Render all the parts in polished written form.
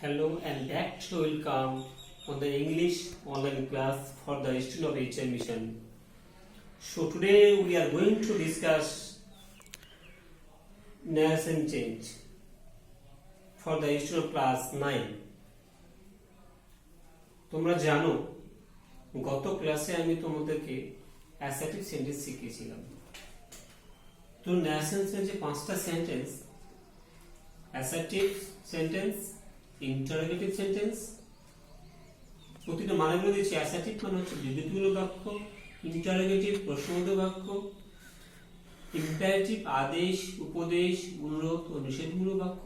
Hello and back to welcome on the English online class for the student of HM Mission. So today we are going to discuss narration change for the student of class 9. তোমরা জানো গত ক্লাসে আমি তোমাদেরকে assertive sentence শিখিয়েছিলাম। তো narration চেঞ্জে পাঁচটা sentence, assertive sentence, interrogative sentence, প্রতিটা মানে বলে দিচ্ছি। অ্যাসার্টিভ মানে হচ্ছে বিবৃতিমূলক বাক্য, ইন্টারোগেটিভ প্রশ্নবোধক বাক্য, ইম্পারেটিভ আদেশ, উপদেশ, অনুরোধ ও নিষেধমূলক বাক্য,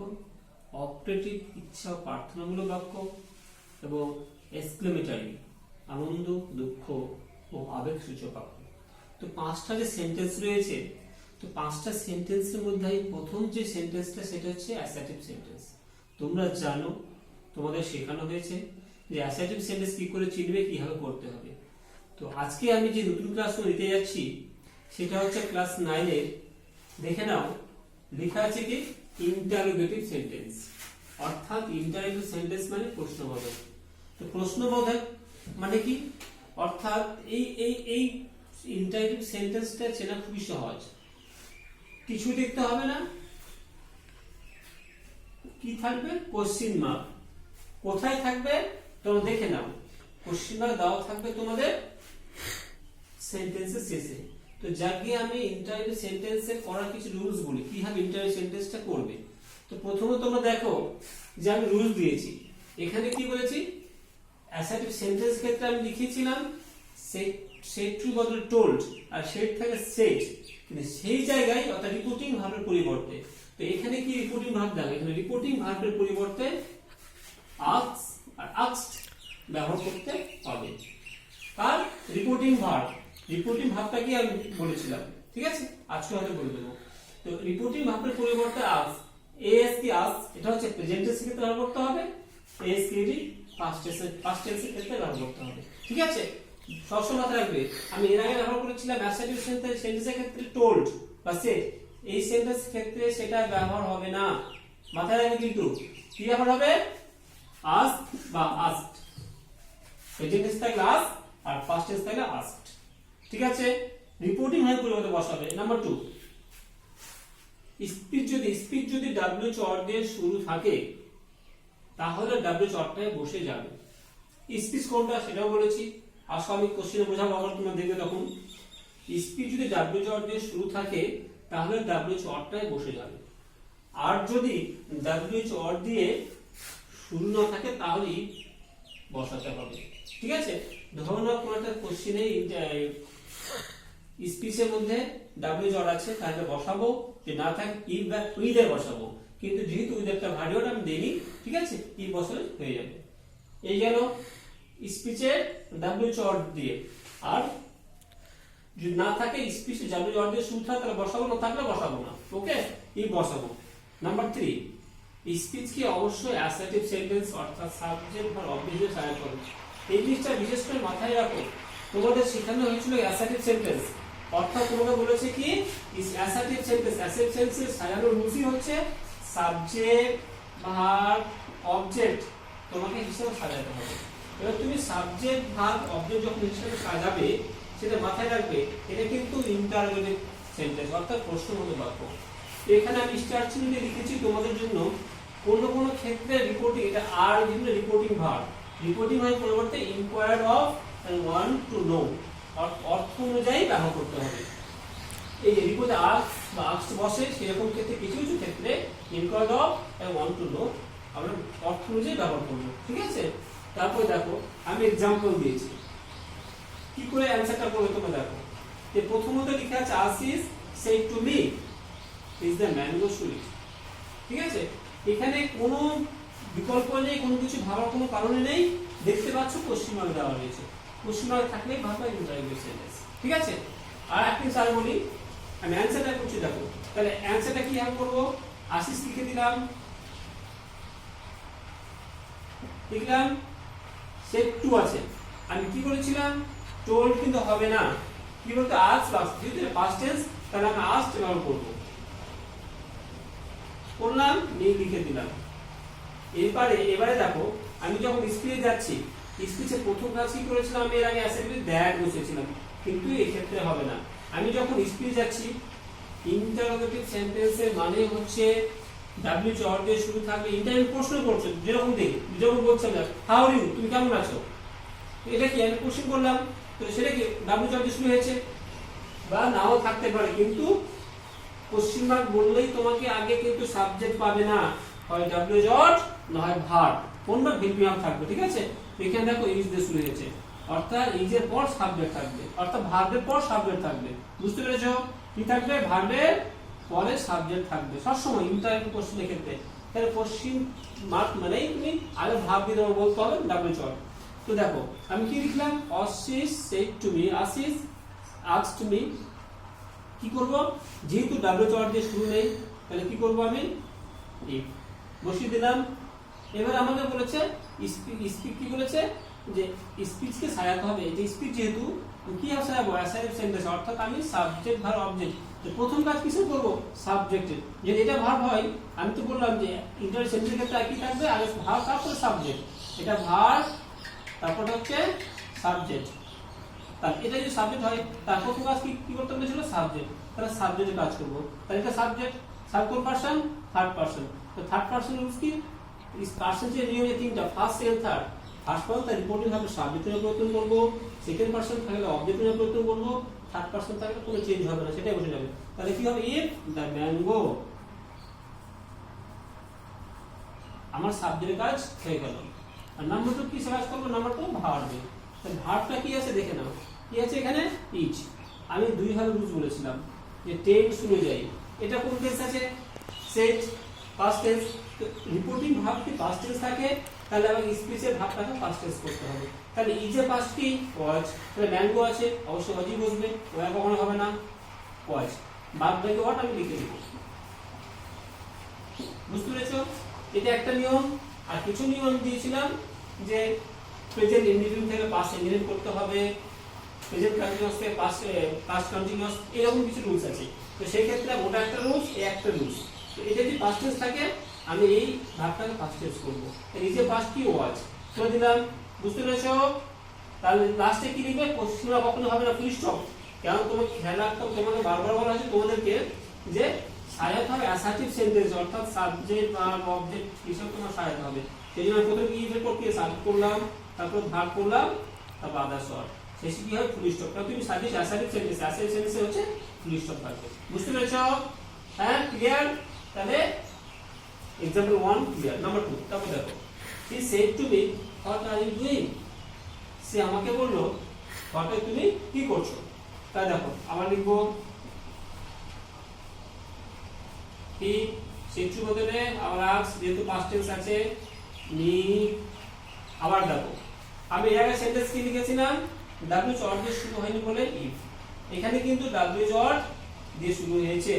অপারেটিভ ইচ্ছা ও প্রার্থনামূলক বাক্য এবং এক্সক্লেমেটরি আনন্দ, দুঃখ ও আবেগসূচক বাক্য। তো পাঁচটা যে সেন্টেন্স রয়েছে, তো পাঁচটা সেন্টেন্সের মধ্যে প্রথম যে সেন্টেন্সটা সেটা হচ্ছে অ্যাসার্টিভ সেন্টেন্স। তোমরা জানো, তোমাদের শেখানো হয়েছে যে অ্যাসার্টিভ সেন্টেন্স কি করে চিনবে, কিভাবে করতে হবে। তো আজকে আমি যে নতুন ক্লাসগুলো নিতে যাচ্ছি সেটা হচ্ছে ক্লাস 9 এর, দেখে নাও লেখা আছে কি ইন্টারোগেটিভ সেন্টেন্স, অর্থাৎ ইন্টারোগেটিভ সেন্টেন্স মানে প্রশ্নবোধক। তো প্রশ্নবোধক মানে কি, অর্থাৎ এই ইন্টারোগেটিভ সেন্টেন্সটা চেনা খুবই সহজ, কিছু দেখতে হবে না। কি থাকবে? Question mark. কোথায় থাকবে তোমরা দেখে নাও, কোশ্চেন মার্ক দেওয়া থাকবে তোমাদের সেন্টেন্সের শেষে। তো যাকে আমি ইন্টারোগেটিভ সেন্টেন্সে করার কিছু রুলস বলি, কিভাবে ইন্টারোগেটিভ সেন্টেন্সটা করবে। তো প্রথমে তোমরা দেখো যে আমি রুলস দিয়েছি। এখানে কি বলেছি, অ্যাসার্টিভ সেন্টেন্স ক্ষেত্রে আমি লিখেছিলাম সেট টু বদলে টোল্ড, আর সেট থাকে সেট, কিন্তু সেই জায়গায় অর্থাৎ রিপোর্টিং ভার্বের পরিবর্তে। তো এখানে কি রিপোর্টিং ভার্ব দেওয়া, এখানে রিপোর্টিং ভার্বের পরিবর্তে আস্ক আর আস্কড ব্যবহার করতে হবে। কার? Reporting verb. রিপোর্টিং ভার্বটা কি আমি বলেছিলাম, ঠিক আছে, আজকে হয়তো বলে দেবো। তো রিপোর্টিং ভার্বের পরিবর্তে আস্ক, এস কি আস্ক, এটা হচ্ছে প্রেজেন্ট টেন্সের ক্ষেত্রে ব্যবহার করতে হবে, এস কি পাস্ট টেন্সের ক্ষেত্রে ব্যবহার করতে হবে, ঠিক আছে। সবসময় মাথায় রাখবে, আমি এর আগে ব্যবহার করেছিলাম অ্যাসার্টিভ সেন্টেন্সের ক্ষেত্রে টোল্ড বা সেট, এই সেন্টেন্স ক্ষেত্রে সেটা ব্যবহার হবে না, মাথায় রাখবে। কিন্তু কি ব্যবহার হবে? আস্ক বা আস্কড। প্রেজেন্ট টেন্স থাকলে আস্ক আর পাস্ট টেন্স থাকলে আস্কড, ঠিক আছে। রিপোর্টিং ভার্ব পরিবর্তে বসাবে। নাম্বার 2, স্পিচ যদি ডাব্লিউ অর দিয়ে শুরু থাকে তাহলে ডাব্লিউ অরটায় বসে যাবে। স্পিচ কোনটা সেটাও বলেছি, আসলে আমি কোশ্চেনে বোঝাবো, আবার তোমরা দেখবে তখন। স্পিচ যদি ডাব্লিউ অর দিয়ে শুরু থাকে তাহলে ডাব্লিউ অরটায় বসে যাবে, আর যদি ডাব্লিউ অর দিয়ে শুরু না থাকে তাহলেই বসাতে হবে, ঠিক আছে। ধরো না কোনো একটা কোশ্চেনে স্পিচের মধ্যে ডাব্লিউ অর আছে, তাহলে বসাবো, যে না থাকে ইফ বা উইথ এ বসাবো, কিন্তু যেহেতু উইথ একটা ভার্ব আমি দেইনি, ঠিক আছে, ই বসালে হয়ে যাবে। এই গেল স্পিচে ডাব্লিউ অর দিয়ে। আর যদি না থাকে স্পিচে ডাব্লিউ অর দিয়ে শুরু থাকে তাহলে বসাবো, না থাকলে বসাবো না, ওকে, ই বসাবো। নাম্বার 3, স্পিচ কি অবশ্যই অ্যাসার্টিভ সেন্টেন্স অর্থাৎ সাবজেক্ট বা অবজেক্টে সহায়ক হবে। এই জিনিসটা বিশেষ করে মাথায় রাখো, তোমাদের শেখানো হয়েছিল অ্যাসার্টিভ সেন্টেন্স, অর্থাৎ তোমাকে বলেছে কি অ্যাসার্টিভ সেন্টেন্স, অ্যাসার্টিভ সেন্টেন্সের সাজানোর রুলসই হচ্ছে সাবজেক্ট, ভার্ব, অবজেক্ট তোমাকে হিসেবে সাজাতে হবে। এবার তুমি সাবজেক্ট, ভার্ব, অবজেক্ট যখন হিসেবে সাজাবে সেটা মাথায় রাখবে, এটা কিন্তু ইন্টারোগেটিভ সেন্টেন্স অর্থাৎ প্রশ্নবোধক বাক্য। এখানে আমি স্টার চিহ্ন দিয়ে লিখেছি তোমাদের জন্য, কোন কোন ক্ষেত্রে রিপোর্টিং, এটা আর কিন্তু রিপোর্টিং ভার্ব, রিপোর্টিং ভার্ব পরিবর্তে inquire of and want to know অর্থ অনুযায়ী ব্যবহার করতে হবে। এই যে রিপোর্টে আস্ক বা আস্কড বসে সেরকম ক্ষেত্রে কিছু কিছু ক্ষেত্রে inquire of and want to know আমরা অর্থ অনুযায়ী ব্যবহার করব, ঠিক আছে। তারপর দেখো আমি एग्जांपल দিয়েছি, কি করে অ্যানসারটা করবে তোমরা দেখো। যে প্রথমত লেখা আছে আস is said to me is the mango sweet, ঠিক আছে। এখানে কোনো বিকল্প নেই, কোনো কিছু ভাবার কোনো কারণ নেই, দেখতে পাচ্ছ কোশ্চেন মার্ক দেওয়া রয়েছে, কোশ্চেন মার্ক থাকলেই ভাববা ইন্টারোগেটিভ সেন্টেন্স, ঠিক আছে। আর একটা স্যার বলি, আমি অ্যানসারটা করছি দেখো, তাহলে অ্যানসারটা কি হবে করব, আশিস লিখে দিলাম, লিখলাম সেট টু আছে, আমি কি করেছিলাম টোল্ড কিন্তু হবে না, কি বলতে আস্ক বা যদি পাস্ট টেন্স তাহলে আমি আস্কড ব্যবহার করব, করলাম, লিখে দিলাম। এবারে দেখো আমি যখন স্পিচে যাচ্ছি, স্পিচে প্রথম কাজ কি করেছিলাম, আমি এর আগে অ্যাসেম্বলি দ্যাট বসেছিলাম, কিন্তু এই ক্ষেত্রে হবে না। আমি যখন স্পিচ যাচ্ছি, ইন্টারোগেটিভ সেন্টেন্সের মানে হচ্ছে ডাব্লিউ চর দিয়ে শুরু থাকবে। ইন্টারভিউ প্রশ্ন করছো, যেরকম দেখি যেরকম বলছেন না, হাউ আর ইউ, তুমি কেমন আছো, এটা কি আমি কোশ্চেন করলাম, তো সেটা কি ডাব্লিউ চর দিয়ে শুরু হয়েছে, বা নাও থাকতে পারে, কিন্তু কোশ্চেন মার্ক বললেই তোমাকে আগে কিন্তু সাবজেক্ট পাবে না, হয় ডাব্লিউ জট না হয় ভার্ব, কোনটা হেল্পিং থাকবে, ঠিক আছে। এখানে দেখো ইজ দিয়ে শুরু হয়েছে, অর্থাৎ ইজের পর সাবজেক্ট থাকবে, অর্থাৎ ভার্বের পর সাবজেক্ট থাকবে, বুঝতে পেরেছো? কি থাকবে? ভার্বের পরে সাবজেক্ট থাকবে সবসময় ইন্টারভিউ কোশ্চেনের ক্ষেত্রে। তাহলে কোশ্চেন মার্ক মানেই তুমি আগে ভার্ব দিয়ে তোমার বলতে হবে ডাব্লিউ জট। তো দেখো আমি কি লিখলাম, Ashis said to me, Ashis asked me, কি করব, যেহেতু ডাব্লিউ জট দিয়ে শুরু নেই, তাহলে কি করব, আমি ইফ বসিয়ে দিলাম। এবার আমাকে বলেছে স্পিক কি বলেছে, যে স্পিচকে সাজাতে হবে, যে স্পিচ যেহেতু কি সাজাবো, অ্যাসাইভ সেন্টেন্স, অর্থাৎ আমি সাবজেক্ট ভার্ব অবজেক্ট, তো প্রথম কাজ কিসে করব, সাবজেক্টের। যদি এটা ভার্ব হয়, আমি তো বললাম যে ইন্টার সেন্টেন্সের ক্ষেত্রে কি থাকবে, আগে ভার্ব তারপরে সাবজেক্ট, এটা ভার্ব তারপর হচ্ছে সাবজেক্ট। তাহলে এটা যদি সাবজেক্ট হয়, তার প্রথম কাজ কি করতে বলেছিল, সাবজেক্ট, তাহলে সাবজেক্টে কাজ করব। তাহলে এটা সাবজেক্ট, সাব কোন পারসন, থার্ড পারসন, তো থার্ড পারসন ইউজ কি, ইস পারসন যে নিয়মে তিনটা, first second third. First person তার রিপোর্টিং হবে সাবজেক্টের পরিবর্তন করব, সেকেন্ড পারসন থাকলে অবজেক্টের পরিবর্তন করব, থার্ড পারসন থাকলে কোনো চেঞ্জ হবে না, সেটাই বসে যাবে। তাহলে কি হবে, ইফ দ্য ম্যাঙ্গো, আমার সাবজেক্টের কাজ হয়ে গেল। আর নাম্বার 2 কি কাজ করব, নাম্বার 2 ভার্বে। তাহলে ভার্বটা কি আছে দেখে নাও, কি আছে এখানে, ইজ। আমি দুই ভাবে রুলস বলেছিলাম যে টেন্স অনুযায়ী, এটা কোন টেন্স আছে, set, past tense. Reporting verb কি পাস্ট টেন্স থাকে, তাহলে আমাকে স্পিচের ভার্বটাকে পাস্ট টেন্স করতে হবে। তাহলে ইজে পাস্ট কি, ওয়াজ, তাহলে ম্যাঙ্গো আছে, অবশ্যই ওয়াজই বসবে, ওয়া কখনো হবে না, ওয়াজ। বাদ বাকি ওয়াট আমি লিখে দেব, বুঝতে পেরেছো? এটা একটা নিয়ম। আর কিছু নিয়ম দিয়েছিলাম যে প্রেজেন্ট ইনডিফিনিট থেকে পাস্ট ইনডিফিনিট করতে হবে, প্রেজেন্ট কন্টিনিউয়াস থেকে পাস্ট কন্টিনিউয়াস, এরকম কিছু রুলস আছে। তো সেই ক্ষেত্রে ওটা একটা রুলস, এই একটা রুলস। তো এটা যদি পাস্ট টেন্স থাকে, আমি এই ভার্বটাকে পাস্ট টেন্স করব। এই যে পাস্ট কি, ওয়াজ করে দিলাম, বুঝতে পেরেছো? তাহলে লাস্টে কি লিখবে, কোশ্চেন কখনো হবে না ফুল স্টপ, কারণ তোমাকে খেয়াল রাখতে হবে, তোমাকে বারবার বলা হয়েছে তোমাদেরকে যে সাজাতে হবে অ্যাসার্টিভ সেন্টেন্স, অর্থাৎ সাবজেক্ট ভার্ব অবজেক্ট এসব তোমার সাজাতে হবে। সেই জন্য প্রথমে কি ইফেক্ট করতে সাবজেক্ট করলাম, তারপর ভার্ব করলাম, তারপর আদার্স ওয়ার্ড, শেষে কি হয়, ফুল স্টপ। কারণ তুমি সাজেস্ট অ্যাসার্টিভ সেন্টেন্স, অ্যাসার্টিভ সেন্টেন্সে হচ্ছে ফুল স্টপ থাকবে, বুঝতে পেরেছো? হ্যাঁ, ক্লিয়ার? তাহলে এক্সাম্পল 1 ক্লিয়ার। নাম্বার 2, তারপর দেখো, he said to me, what are you doing, সে আমাকে বললো হোয়াট আর তুমি কি করছো। তাই দেখো আবার লিখবো, হি সেড টু বদলে আবার আস্ক, যেহেতু পাস্ট টেন্স আছে, মি। আবার দেখো আমি এর আগে সেন্টেন্স কি লিখেছিলাম, ডাব্লিউ জট দিয়ে শুরু হয়নি বলে ইফ, এখানে কিন্তু ডাব্লিউ জট দিয়ে শুরু হয়েছে,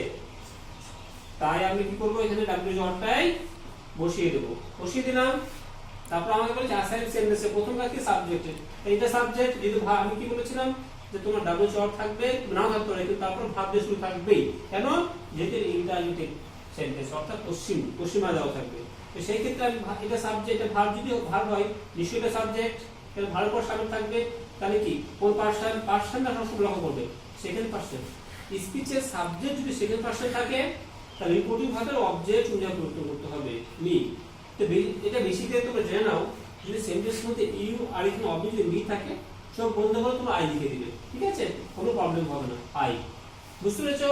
তাই আমি কি করব, এখানে ডাব্লিউ জটটাই বসিয়ে দেব, বসিয়ে দিলাম। তারপর আমাকে বলেছে অ্যাসাইন সেন্টেন্সে প্রথম কাজ কি, সাবজেক্ট, এইটা সাবজেক্ট, যেহেতু আমি কি বলেছিলাম যে তোমার ডাব্লিউ জট থাকবে, নাও থাকতে পারে, কিন্তু তারপর ভার্ব দিয়ে শুরু থাকবেই, কেন, যেহেতু ইন্টারোগেটিভ সেন্টেন্স, অর্থাৎ পশ্চিমা যাও থাকবে। তো সেই ক্ষেত্রে আমি এটা সাবজেক্ট, এটা ভার্ব, যদি ভার্ব হয় নিশ্চয়ই এটা সাবজেক্ট, তাহলে ভার্ব পর সাবজেক্ট থাকবে, তাহলে কি কোন পারসন, পারসনটা সবসময় লক্ষ্য করবে, সেকেন্ড পারসন। স্পিচের সাবজেক্ট যদি সেকেন্ড পারসন থাকে, তাহলে রিপোর্টিং ভার্বের অবজেক্ট অনুযায়ী পরিবর্তন করতে হবে, মি। তো এটা বেসিক্যালি তোমরা জেনে নাও, যদি সেন্টেন্সের মধ্যে ইউ আর এখানে অবজেক্ট যদি মি থাকে, সব বন্ধ করে তোমরা আই লিখে দিবে, ঠিক আছে, কোনো প্রবলেম হবে না, আই, বুঝতে পেরেছো?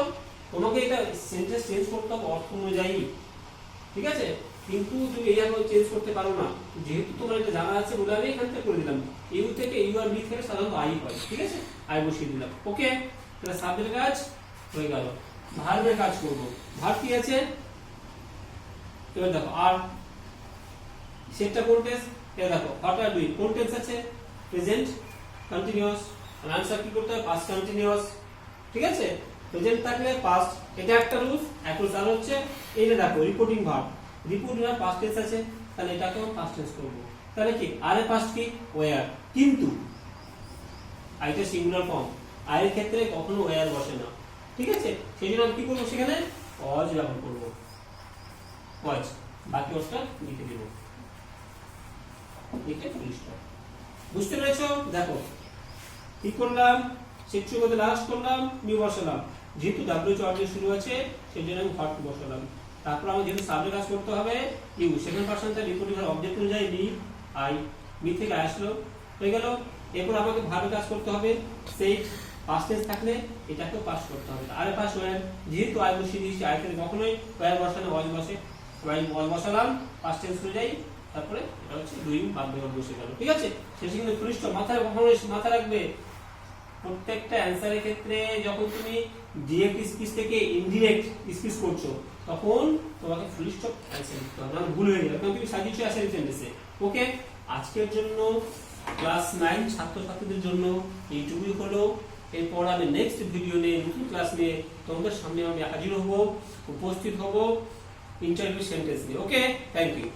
তোমাকে এটা সেন্টেন্স চেঞ্জ করতে হবে অর্থ অনুযায়ী, ঠিক আছে, কিন্তু তুমি এইভাবে চেঞ্জ করতে পারো না, যেহেতু তোমার এটা জানা আছে বলে আমি এখান থেকে করে দিলাম, ইউ থেকে ইউ আর মি থেকে সাধারণত আই হয়, ঠিক আছে, আই বসিয়ে দিলাম, ওকে। তাহলে সাবজেক্টের কাজ হয়ে গেল। ভার্বের কাজ করব, ভার্ব কি আছে, এবার দেখো, আর সেটা কোন টেন্স, এবার দেখো হোয়াট আর ডুইং কোন টেন্স আছে, প্রেজেন্ট কন্টিনিউয়াস, আর আনসার কি করতে হবে, পাস্ট কন্টিনিউয়াস, ঠিক আছে। প্রেজেন্ট থাকলে পাস্ট, এটা একটা রুলস। এখন আর হচ্ছে এইটা দেখো reporting verb, reporting verb past tense আছে, তাহলে এটাকেও পাস্ট টেন্স করব। তাহলে কি আর এর পাস্ট কি, ওয়্যার, কিন্তু আইটা সিঙ্গুলার ফর্ম, আয়ের ক্ষেত্রে কখনো ওয়্যার বসে না, ঠিক আছে, সেই জন্য আমি কি করবো, সেখানে ওয়াজ ব্যবহার করবো, ওয়াজ, বাকি ওয়াজটা লিখে দেবো, লিখে ফুল স্টপ। বুঝতে পেরেছো? দেখো কি করলাম, সেকশন মধ্যে লাস্ট করলাম, নিউ বসালাম, যেহেতু ডাব্লিউ অর্ডার শুরু আছে সেই জন্য আমি হট বসালাম। তারপর আমার যেহেতু সাবজেক্ট কাজ করতে হবে ইউ, সেকেন্ড পারসন তার রিপোর্টিং অবজেক্ট অনুযায়ী মি, আই, মি থেকে আসলো, হয়ে গেল। এরপর আমাকে ভাবে কাজ করতে হবে, সেই পাস্ট টেন্স থাকলে এটাকেও পাস করতে হবে। আর পাস ওয়ার, যেহেতু আই বসিয়ে দিয়েছি, আই থেকে কখনোই ওয়ার বসানো ওয়াজ বসে, ওয়াজ বসালাম, পাস্ট টেন্স অনুযায়ী, তারপরে এটা হচ্ছে ডুইং বাদ দিয়ে বসে গেল। ঠিক আছে, শেষে কিন্তু ফুল স্টপ মাথায় কখনোই মাথা রাখবে। প্রত্যেকটা অ্যানসারের ক্ষেত্রে যখন তুমি ডিরেক্ট স্পিচ থেকে ইনডিরেক্ট স্পিচ করছো তখন তোমাকে ফুল স্টপ অ্যানসার দিতে হবে, নাহলে ভুল হয়ে যাবে, কারণ তুমি সাজিয়েছো অ্যানসার সেন্টেন্সে। ওকে, আজকের জন্য ক্লাস 9 ছাত্রছাত্রীদের জন্য এইটুকুই হলো। এরপর আমি নেক্সট ভিডিও নিয়ে, নতুন ক্লাস নিয়ে তোমাদের সামনে আমি হাজির হব, উপস্থিত হব ইন্টারভিউ সেন্টেন্স নিয়ে। ওকে, থ্যাংক ইউ।